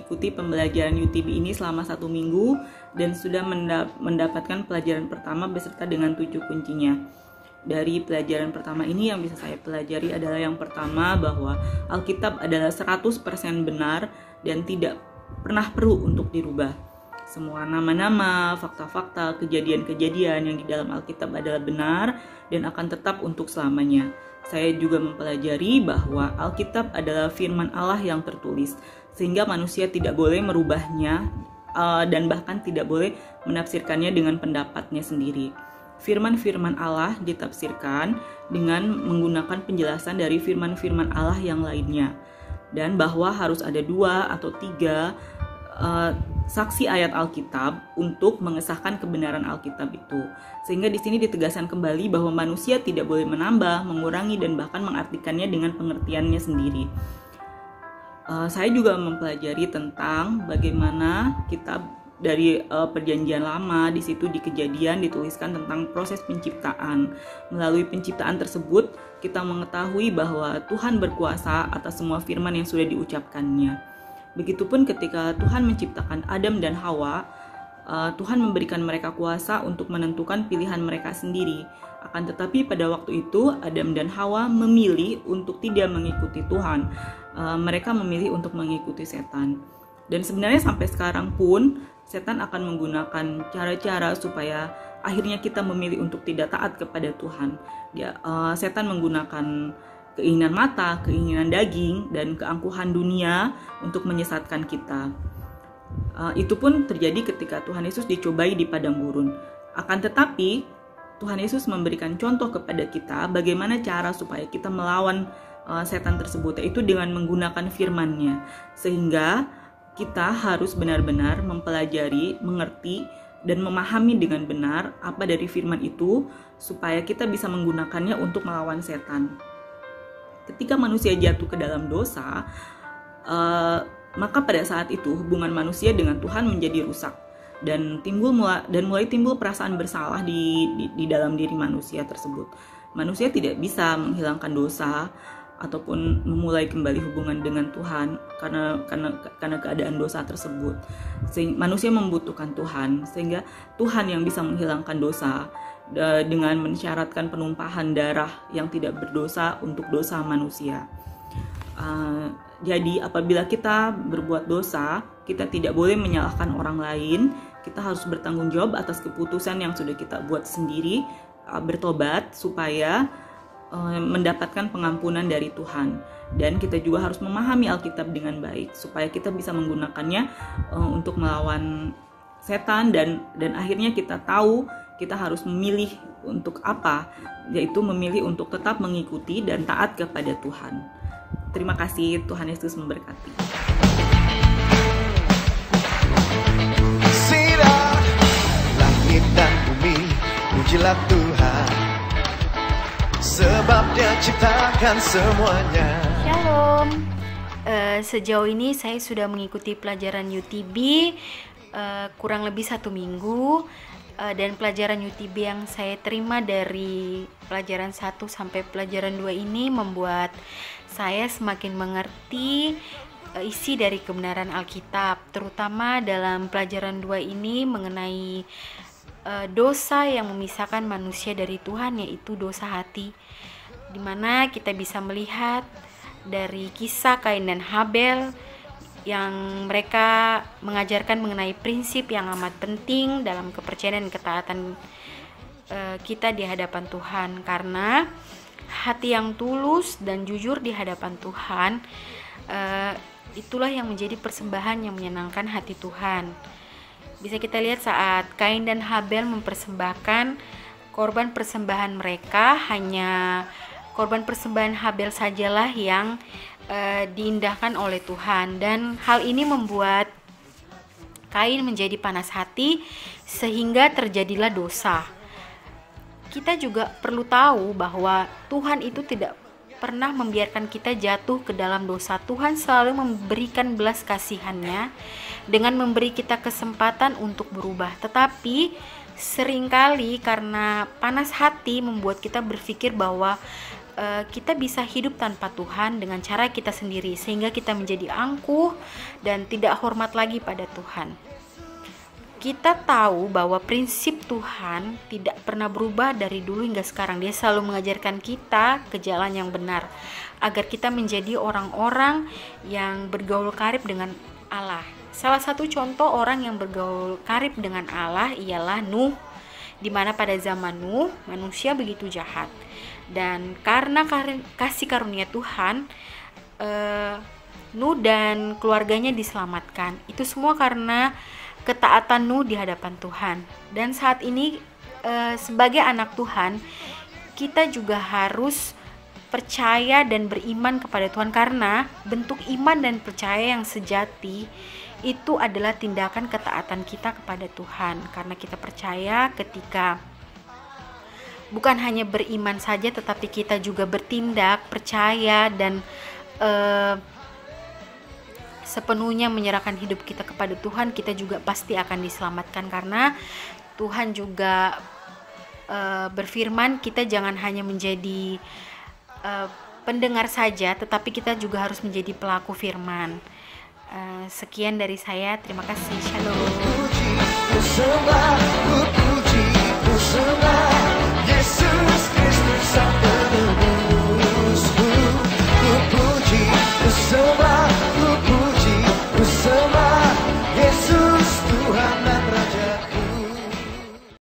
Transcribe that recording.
mengikuti pembelajaran UTB ini selama 1 minggu dan sudah mendapatkan pelajaran pertama beserta dengan 7 kuncinya. Dari pelajaran pertama ini yang bisa saya pelajari adalah yang pertama, bahwa Alkitab adalah 100% benar dan tidak pernah perlu untuk dirubah. Semua nama-nama, fakta-fakta, kejadian-kejadian yang di dalam Alkitab adalah benar dan akan tetap untuk selamanya. Saya juga mempelajari bahwa Alkitab adalah firman Allah yang tertulis, sehingga manusia tidak boleh merubahnya dan bahkan tidak boleh menafsirkannya dengan pendapatnya sendiri. Firman-firman Allah ditafsirkan dengan menggunakan penjelasan dari firman-firman Allah yang lainnya, dan bahwa harus ada 2 atau 3 saksi ayat Alkitab untuk mengesahkan kebenaran Alkitab itu. Sehingga di sini ditegaskan kembali bahwa manusia tidak boleh menambah, mengurangi, dan bahkan mengartikannya dengan pengertiannya sendiri. Saya juga mempelajari tentang bagaimana kitab dari Perjanjian Lama. Di situ di Kejadian dituliskan tentang proses penciptaan. Melalui penciptaan tersebut kita mengetahui bahwa Tuhan berkuasa atas semua firman yang sudah diucapkannya. Begitupun ketika Tuhan menciptakan Adam dan Hawa, Tuhan memberikan mereka kuasa untuk menentukan pilihan mereka sendiri. Akan tetapi pada waktu itu Adam dan Hawa memilih untuk tidak mengikuti Tuhan. Mereka memilih untuk mengikuti setan. Dan sebenarnya sampai sekarang pun setan akan menggunakan cara-cara supaya akhirnya kita memilih untuk tidak taat kepada Tuhan. Setan menggunakan keinginan mata, keinginan daging, dan keangkuhan dunia untuk menyesatkan kita. Itu pun terjadi ketika Tuhan Yesus dicobai di padang gurun. Akan tetapi Tuhan Yesus memberikan contoh kepada kita bagaimana cara supaya kita melawan setan tersebut, yaitu dengan menggunakan firman-Nya. Sehingga kita harus benar-benar mempelajari, mengerti, dan memahami dengan benar apa dari firman itu supaya kita bisa menggunakannya untuk melawan setan. Ketika manusia jatuh ke dalam dosa, maka pada saat itu hubungan manusia dengan Tuhan menjadi rusak dan mulai timbul perasaan bersalah di dalam diri manusia tersebut. Manusia tidak bisa menghilangkan dosa ataupun memulai kembali hubungan dengan Tuhan karena keadaan dosa tersebut. Manusia membutuhkan Tuhan, sehingga Tuhan yang bisa menghilangkan dosa dengan mensyaratkan penumpahan darah yang tidak berdosa untuk dosa manusia. Jadi apabila kita berbuat dosa, kita tidak boleh menyalahkan orang lain. Kita harus bertanggung jawab atas keputusan yang sudah kita buat sendiri, bertobat supaya mendapatkan pengampunan dari Tuhan. Dan kita juga harus memahami Alkitab dengan baik supaya kita bisa menggunakannya untuk melawan setan, dan akhirnya kita tahu kita harus memilih untuk apa, yaitu memilih untuk tetap mengikuti dan taat kepada Tuhan. Terima kasih, Tuhan Yesus memberkati. Sirat langit dan bumi, pujilah Tuhan, sebab Dia ciptakan semuanya. Shalom. Sejauh ini saya sudah mengikuti pelajaran UTB kurang lebih 1 minggu, dan pelajaran UTB yang saya terima dari pelajaran 1 sampai pelajaran 2 ini membuat saya semakin mengerti isi dari kebenaran Alkitab, terutama dalam pelajaran 2 ini mengenai dosa yang memisahkan manusia dari Tuhan, yaitu dosa hati, dimana kita bisa melihat dari kisah Kain dan Habel yang mereka mengajarkan mengenai prinsip yang amat penting dalam kepercayaan dan ketaatan kita di hadapan Tuhan. Karena hati yang tulus dan jujur di hadapan Tuhan, itulah yang menjadi persembahan yang menyenangkan hati Tuhan. Bisa kita lihat saat Kain dan Habel mempersembahkan korban persembahan mereka, hanya korban persembahan Habel sajalah yang diindahkan oleh Tuhan, dan hal ini membuat Kain menjadi panas hati sehingga terjadilah dosa. Kita juga perlu tahu bahwa Tuhan itu tidak pernah membiarkan kita jatuh ke dalam dosa. Tuhan selalu memberikan belas kasihan-Nya dengan memberi kita kesempatan untuk berubah. Tetapi seringkali karena panas hati membuat kita berpikir bahwa kita bisa hidup tanpa Tuhan dengan cara kita sendiri, sehingga kita menjadi angkuh dan tidak hormat lagi pada Tuhan. Kita tahu bahwa prinsip Tuhan tidak pernah berubah dari dulu hingga sekarang. Dia selalu mengajarkan kita ke jalan yang benar, agar kita menjadi orang-orang yang bergaul karib dengan Allah. Salah satu contoh orang yang bergaul karib dengan Allah ialah Nuh, di mana pada zaman Nuh manusia begitu jahat, dan karena kasih karunia Tuhan, Nuh dan keluarganya diselamatkan. Itu semua karena ketaatan Nuh di hadapan Tuhan. Dan saat ini sebagai anak Tuhan, kita juga harus percaya dan beriman kepada Tuhan, karena bentuk iman dan percaya yang sejati itu adalah tindakan ketaatan kita kepada Tuhan. Karena kita percaya ketika bukan hanya beriman saja, tetapi kita juga bertindak, percaya, dan sepenuhnya menyerahkan hidup kita kepada Tuhan, kita juga pasti akan diselamatkan. Karena Tuhan juga berfirman, kita jangan hanya menjadi pendengar saja, tetapi kita juga harus menjadi pelaku firman. Sekian dari saya, terima kasih, shalom.